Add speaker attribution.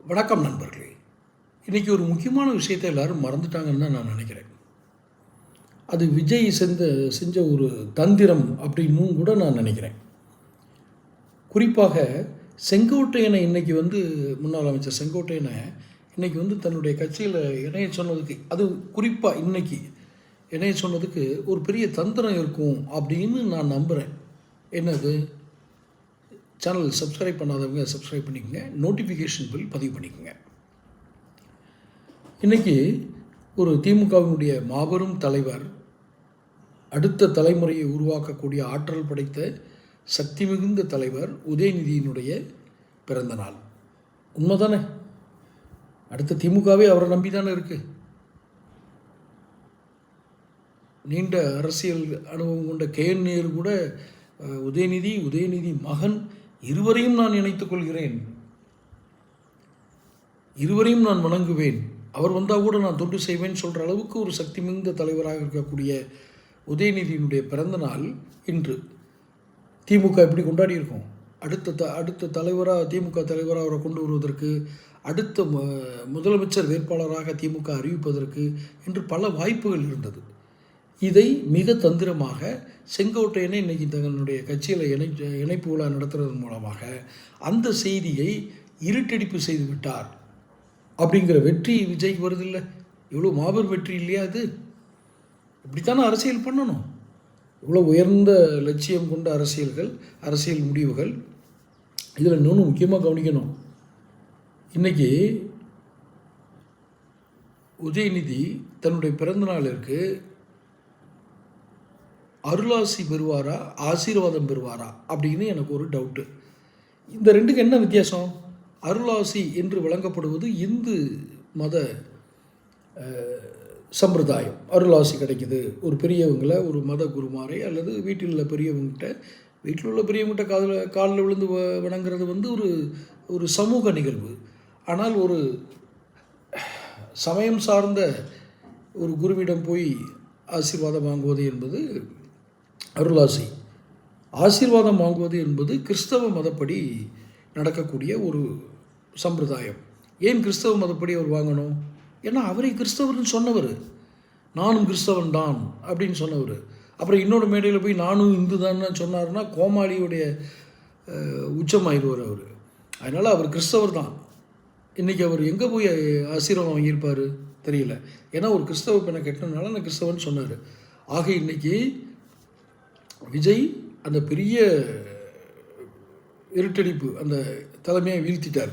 Speaker 1: வணக்கம் நண்பர்களே. இன்றைக்கி ஒரு முக்கியமான விஷயத்தை எல்லோரும் மறந்துட்டாங்கன்னு தான் நான் நினைக்கிறேன். அது விஜய் செஞ்ச ஒரு தந்திரம் அப்படின்னும் கூட நான் நினைக்கிறேன். குறிப்பாக செங்கோட்டையனை இன்றைக்கி முன்னாள் அமைச்சர் செங்கோட்டையனை இன்றைக்கி தன்னுடைய கட்சியில் இணைய சொன்னதுக்கு, அது குறிப்பாக இன்றைக்கி இணைய சொன்னதுக்கு ஒரு பெரிய தந்திரம் இருக்கும் அப்படின்னு நான் நம்புகிறேன். என்னது? சேனல் சப்ஸ்கிரைப் பண்ணாதவங்க சப்ஸ்கிரைப் பண்ணிக்கோங்க, நோட்டிஃபிகேஷன் பில் பதிவு பண்ணிக்கோங்க. இன்றைக்கி ஒரு திமுகவினுடைய மாபெரும் தலைவர், அடுத்த தலைமுறையை உருவாக்கக்கூடிய ஆற்றல் படைத்த சக்தி மிகுந்த தலைவர் உதயநிதியினுடைய பிறந்த நாள். உண்மைதானே? அடுத்த திமுகவே அவரை நம்பி தானே இருக்குது. நீண்ட அரசியல் அனுபவம் கொண்ட KN நேரு கூட உதயநிதி மகன் இருவரையும் நான் இணைத்துக் கொள்கிறேன், இருவரையும் நான் வணங்குவேன், அவர் வந்தால் கூட நான் தொண்டு செய்வேன் சொல்கிற அளவுக்கு ஒரு சக்தி மிகுந்த தலைவராக இருக்கக்கூடிய உதயநிதியினுடைய பிறந்த நாள் இன்று. திமுக எப்படி கொண்டாடி இருக்கோம்? அடுத்த தலைவராக, திமுக தலைவராக அவரை கொண்டு வருவதற்கு, அடுத்த முதலமைச்சர் வேட்பாளராக திமுக அறிவிப்பதற்கு என்று பல வாய்ப்புகள் இருந்தது. இதை மிக தந்திரமாக செங்கோட்டையனை இன்றைக்கி தங்களுடைய கட்சியில் இணைப்பு விழா நடத்துறதன் மூலமாக அந்த செய்தியை இருட்டடிப்பு செய்து விட்டார் அப்படிங்கிற வெற்றி விஜய்க்கு வருதில்லை? இவ்வளோ மாபெரும் வெற்றி இல்லையா அது? இப்படித்தானே அரசியல் பண்ணணும். இவ்வளோ உயர்ந்த லட்சியம் கொண்ட அரசியல் முடிவுகள். இதில் இன்னொன்று முக்கியமாக கவனிக்கணும். இன்றைக்கி உதயநிதி தன்னுடைய பிறந்த நாளிற்கு அருளாசி பெறுவாரா, ஆசீர்வாதம் பெறுவாரா அப்படின்னு எனக்கு ஒரு டவுட்டு. இந்த ரெண்டுக்கு என்ன வித்தியாசம்? அருளாசி என்று வழங்கப்படுவது இந்து மத சம்பிரதாயம். அருளாசி கிடைக்குது ஒரு பெரியவங்களை, ஒரு மத குருமாரை அல்லது வீட்டில் உள்ள பெரியவங்ககிட்ட காலில் விழுந்து வணங்குறது ஒரு சமூக நிகழ்வு. ஆனால் ஒரு சமயம் சார்ந்த ஒரு குருவிடம் போய் ஆசீர்வாதம் வாங்குவது என்பது அருளாசி. ஆசீர்வாதம் வாங்குவது என்பது கிறிஸ்தவ மதப்படி நடக்கக்கூடிய ஒரு சம்பிரதாயம். ஏன் கிறிஸ்தவ மதப்படி அவர் வாங்கணும்? ஏன்னா அவரை கிறிஸ்தவர்னு சொன்னவர், நானும் கிறிஸ்தவன் தான் அப்படின்னு சொன்னவர். அப்புறம் இன்னொரு மேடையில் போய் நானும் இந்து தான் சொன்னார்னா கோமாளியுடைய உச்சமாயிடுவார் அவர். அதனால் அவர் கிறிஸ்தவர் தான். இன்றைக்கி அவர் எங்கே போய் ஆசீர்வாதம் வாங்கியிருப்பார் தெரியல. ஏன்னா ஒரு கிறிஸ்தவ பெண்ணை கட்டினதுனால நான் கிறிஸ்தவன் சொன்னார். ஆக இன்றைக்கி விஜய் அந்த பெரிய இருட்டடிப்பு அந்த தலைமையை வீழ்த்திட்டார்.